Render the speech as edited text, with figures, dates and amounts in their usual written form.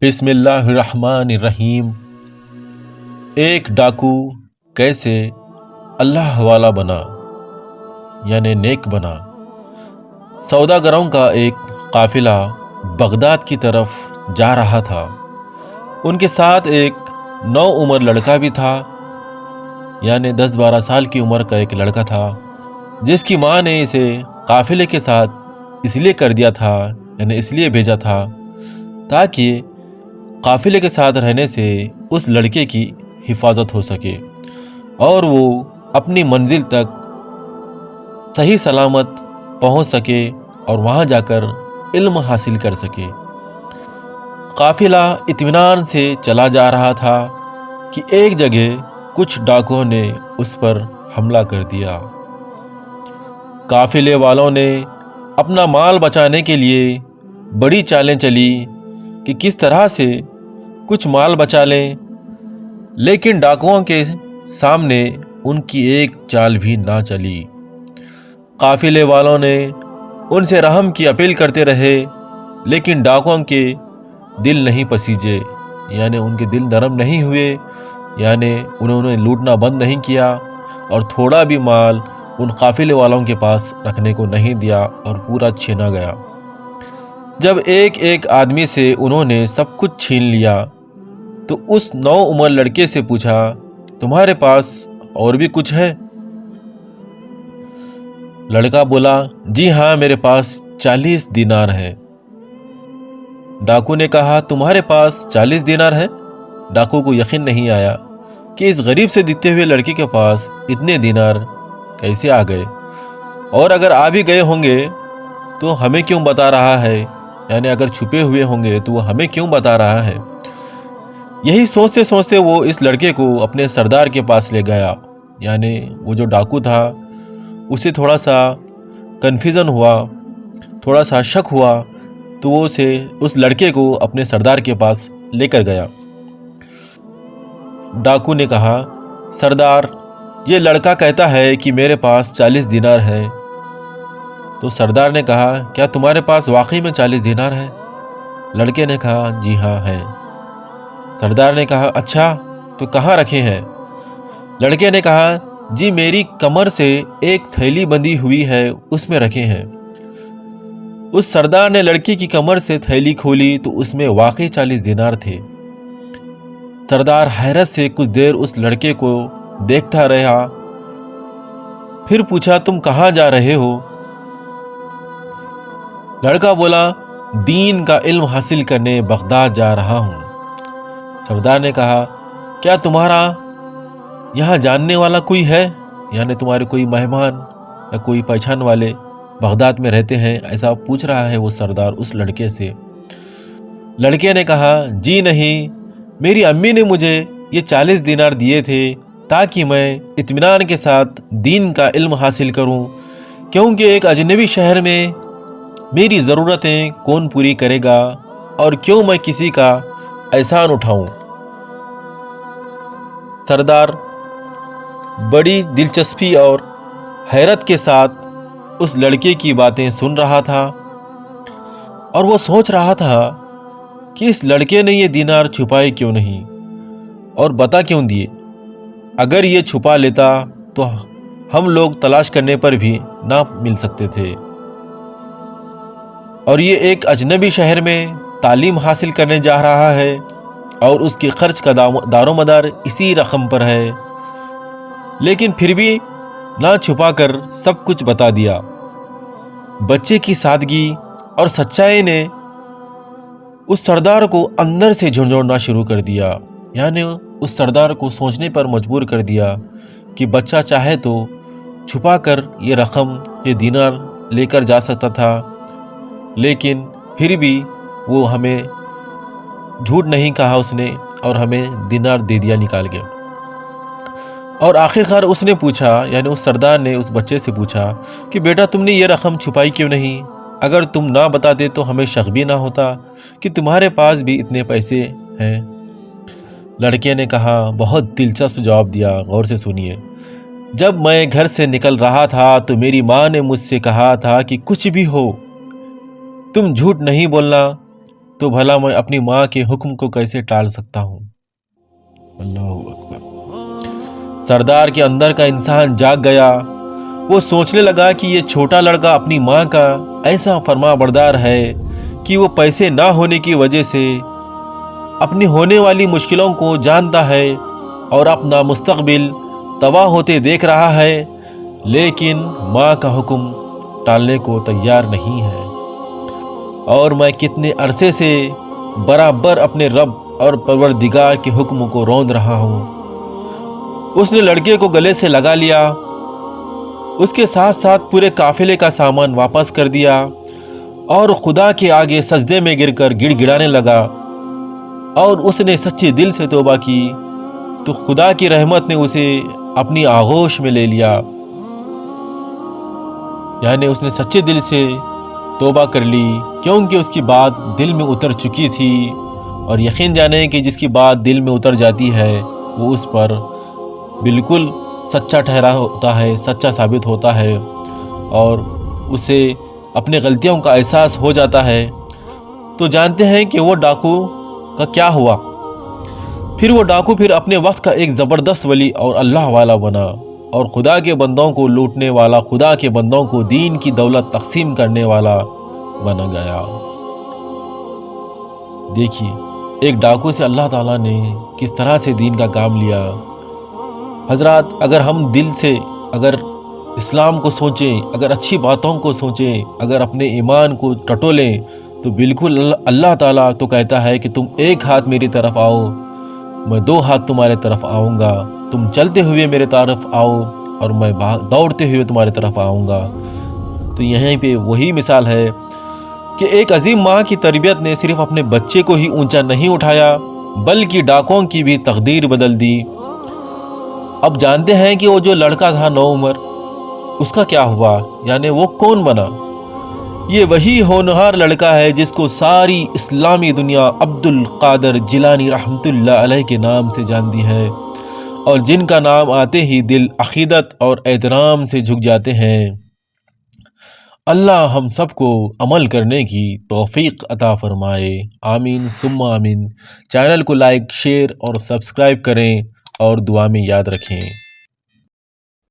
بسم اللہ الرحمن الرحیم۔ ایک ڈاکو کیسے اللہ والا بنا یعنی نیک بنا۔ سوداگروں کا ایک قافلہ بغداد کی طرف جا رہا تھا۔ ان کے ساتھ ایک نوعمر لڑکا بھی تھا، یعنی 10-12 سال کی عمر کا ایک لڑکا تھا، جس کی ماں نے اسے قافلے کے ساتھ اس لیے کر دیا تھا، یعنی اس لیے بھیجا تھا تاکہ قافلے کے ساتھ رہنے سے اس لڑکے کی حفاظت ہو سکے اور وہ اپنی منزل تک صحیح سلامت پہنچ سکے اور وہاں جا کر علم حاصل کر سکے۔ قافلہ اطمینان سے چلا جا رہا تھا کہ ایک جگہ کچھ ڈاکوؤں نے اس پر حملہ کر دیا۔ قافلے والوں نے اپنا مال بچانے کے لیے بڑی چالیں چلی کہ کس طرح سے کچھ مال بچا لیں، لیکن ڈاکوؤں کے سامنے ان کی ایک چال بھی نہ چلی۔ قافلے والوں نے ان سے رحم کی اپیل کرتے رہے، لیکن ڈاکوؤں کے دل نہیں پسیجے، یعنی ان کے دل نرم نہیں ہوئے، یعنی انہوں نے لوٹنا بند نہیں کیا اور تھوڑا بھی مال ان قافلے والوں کے پاس رکھنے کو نہیں دیا اور پورا چھینا گیا۔ جب ایک ایک آدمی سے انہوں نے سب کچھ چھین لیا تو اس نوعمر لڑکے سے پوچھا، تمہارے پاس اور بھی کچھ ہے؟ لڑکا بولا، جی ہاں، میرے پاس 40 دینار ہے۔ ڈاکو نے کہا، تمہارے پاس 40 دینار ہے؟ ڈاکو کو یقین نہیں آیا کہ اس غریب سے دکھتے ہوئے لڑکے کے پاس اتنے دینار کیسے آ گئے، اور اگر آ بھی گئے ہوں گے تو ہمیں کیوں بتا رہا ہے، یعنی اگر چھپے ہوئے ہوں گے تو وہ ہمیں کیوں بتا رہا ہے۔ یہی سوچتے سوچتے وہ اس لڑکے کو اپنے سردار کے پاس لے گیا، یعنی وہ جو ڈاکو تھا اسے تھوڑا سا کنفیوژن ہوا، تھوڑا سا شک ہوا، تو وہ اس لڑکے کو اپنے سردار کے پاس لے کر گیا۔ ڈاکو نے کہا، سردار، یہ لڑکا کہتا ہے کہ میرے پاس 40 دینار ہے۔ تو سردار نے کہا، کیا تمہارے پاس واقعی میں 40 دینار ہے؟ لڑکے نے کہا، جی ہاں ہے۔ سردار نے کہا، اچھا تو کہاں رکھے ہیں؟ لڑکے نے کہا، جی میری کمر سے ایک تھیلی بندھی ہوئی ہے، اس میں رکھے ہیں۔ اس سردار نے لڑکی کی کمر سے تھیلی کھولی تو اس میں واقعی 40 دینار تھے۔ سردار حیرت سے کچھ دیر اس لڑکے کو دیکھتا رہا، پھر پوچھا، تم کہاں جا رہے ہو؟ لڑکا بولا، دین کا علم حاصل کرنے بغداد جا رہا ہوں۔ سردار نے کہا، کیا تمہارا یہاں جاننے والا کوئی ہے، یعنی تمہارے کوئی مہمان یا کوئی پہچان والے بغداد میں رہتے ہیں؟ ایسا پوچھ رہا ہے وہ سردار اس لڑکے سے۔ لڑکے نے کہا، جی نہیں، میری امی نے مجھے یہ 40 دینار دیے تھے تاکہ میں اطمینان کے ساتھ دین کا علم حاصل کروں، کیونکہ ایک اجنبی شہر میں میری ضرورتیں کون پوری کرے گا، اور کیوں میں کسی کا احسان اٹھاؤں۔ سردار بڑی دلچسپی اور حیرت کے ساتھ اس لڑکے کی باتیں سن رہا تھا، اور وہ سوچ رہا تھا کہ اس لڑکے نے یہ دینار چھپائے کیوں نہیں اور بتا کیوں دیے۔ اگر یہ چھپا لیتا تو ہم لوگ تلاش کرنے پر بھی نہ مل سکتے تھے، اور یہ ایک اجنبی شہر میں تعلیم حاصل کرنے جا رہا ہے اور اس کی خرچ کا دار و مدار اسی رقم پر ہے، لیکن پھر بھی نہ چھپا کر سب کچھ بتا دیا۔ بچے کی سادگی اور سچائی نے اس سردار کو اندر سے جھنجھوڑنا شروع کر دیا، یعنی اس سردار کو سوچنے پر مجبور کر دیا کہ بچہ چاہے تو چھپا کر یہ رقم، یہ دینار لے کر جا سکتا تھا، لیکن پھر بھی وہ ہمیں جھوٹ نہیں کہا اس نے اور ہمیں دینار دے دیا نکال کے۔ اور آخرکار اس نے پوچھا، یعنی اس سردار نے اس بچے سے پوچھا کہ بیٹا تم نے یہ رقم چھپائی کیوں نہیں؟ اگر تم نہ بتاتے تو ہمیں شک بھی نہ ہوتا کہ تمہارے پاس بھی اتنے پیسے ہیں۔ لڑکے نے کہا، بہت دلچسپ جواب دیا، غور سے سنیے۔ جب میں گھر سے نکل رہا تھا تو میری ماں نے مجھ سے کہا تھا کہ کچھ بھی ہو تم جھوٹ نہیں بولنا، تو بھلا میں اپنی ماں کے حکم کو کیسے ٹال سکتا ہوں؟ اللہ اکبر۔ سردار کے اندر کا انسان جاگ گیا۔ وہ سوچنے لگا کہ یہ چھوٹا لڑکا اپنی ماں کا ایسا فرما بردار ہے کہ وہ پیسے نہ ہونے کی وجہ سے اپنی ہونے والی مشکلوں کو جانتا ہے اور اپنا مستقبل تباہ ہوتے دیکھ رہا ہے، لیکن ماں کا حکم ٹالنے کو تیار نہیں ہے۔ اور میں کتنے عرصے سے برابر اپنے رب اور پروردگار کے حکم کو روند رہا ہوں۔ اس نے لڑکے کو گلے سے لگا لیا، اس کے ساتھ ساتھ پورے قافلے کا سامان واپس کر دیا اور خدا کے آگے سجدے میں گر کر گڑ گڑانے لگا، اور اس نے سچے دل سے توبہ کی تو خدا کی رحمت نے اسے اپنی آغوش میں لے لیا۔ یعنی اس نے سچے دل سے توبہ کر لی، کیونکہ اس کی بات دل میں اتر چکی تھی، اور یقین جانیں کہ جس کی بات دل میں اتر جاتی ہے وہ اس پر بالکل سچا ٹھہرا ہوتا ہے، سچا ثابت ہوتا ہے، اور اسے اپنے غلطیوں کا احساس ہو جاتا ہے۔ تو جانتے ہیں کہ وہ ڈاکو کا کیا ہوا؟ پھر وہ ڈاکو اپنے وقت کا ایک زبردست ولی اور اللہ والا بنا، اور خدا کے بندوں کو لوٹنے والا، خدا کے بندوں کو دین کی دولت تقسیم کرنے والا بنا گیا۔ دیکھیے ایک ڈاکو سے اللہ تعالیٰ نے کس طرح سے دین کا کام لیا۔ حضرات، اگر ہم دل سے اگر اسلام کو سوچیں، اگر اچھی باتوں کو سوچیں، اگر اپنے ایمان کو ٹٹولیں، تو بالکل اللہ تعالیٰ تو کہتا ہے کہ تم ایک ہاتھ میری طرف آؤ، میں دو ہاتھ تمہارے طرف آؤں گا، تم چلتے ہوئے میرے طرف آؤ اور میں دوڑتے ہوئے تمہارے طرف آؤں گا۔ تو یہیں پہ وہی مثال ہے کہ ایک عظیم ماں کی تربیت نے صرف اپنے بچے کو ہی اونچا نہیں اٹھایا، بلکہ ڈاکوؤں کی بھی تقدیر بدل دی۔ اب جانتے ہیں کہ وہ جو لڑکا تھا نوعمر، اس کا کیا ہوا، یعنی وہ کون بنا؟ یہ وہی ہونہار لڑکا ہے جس کو ساری اسلامی دنیا عبد القادر جیلانی رحمۃ اللہ علیہ کے نام سے جانتی ہے، اور جن کا نام آتے ہی دل عقیدت اور احترام سے جھک جاتے ہیں۔ اللہ ہم سب کو عمل کرنے کی توفیق عطا فرمائے، آمین ثم آمین۔ چینل کو لائک، شیئر اور سبسکرائب کریں اور دعا میں یاد رکھیں۔